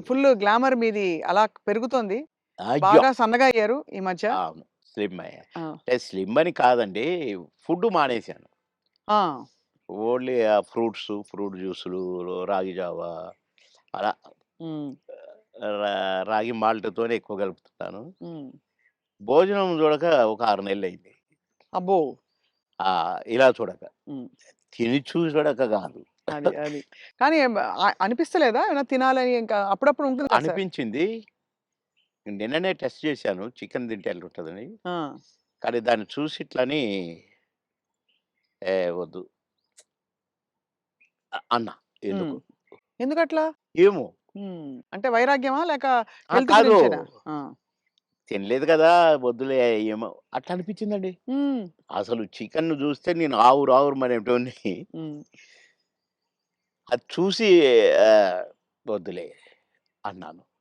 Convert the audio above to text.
Full glamour మీది అలా పెరుగుతోంది. అయ్యో! బాగా సన్నగా అయ్యారు ఈ మధ్య. అవును. స్లిమ్ అయ్యా. ఆ! అంటే స్లిమ్ అని కాదండి. ఫుడ్ మానేశాను. ఆ! ఓన్లీ ఫ్రూట్ జ్యూసులు, రాగి జావా అలా హ్మ్. రాగి మాల్ట్‌తోనే ఎక్కువ కలుపుతున్నాను. హ్మ్. భోజనం చూడక ఒక 6 నెలలయింది. అబ్బో! ఇలా చూడక. హ్మ్. తిని చూడక కాదు. అది. కానీ అనిపిస్తలేదా? ఏమైనా తినాలని ఇంకా అప్పుడప్పుడు ఉంటుంది కదా సార్. అనిపించింది. నిన్ననే టెస్ట్ చేశాను. చికెన్ తింటే ఎట్లుంటదని. ఆ! కానీ దాన్ని చూసి ఇట్లని వద్దు అన్నా. హ్మ్. ఎందుకో. ఎందుకట్లా? ఏమో. హ్మ్. అంటే వైరాగ్యమా? లేక హెల్త్ కాదు. గురించేనా? ఆ! తినలేదు కదా! వద్దులే ఏమో అట్లా అనిపించిందండి. హ్మ్. అసలు చికెన్‌ను చూస్తే నేను ఆవురావురమనేటోడిని. హ్మ్. అది చూసి ఆహ్, వద్దులే అన్నాను.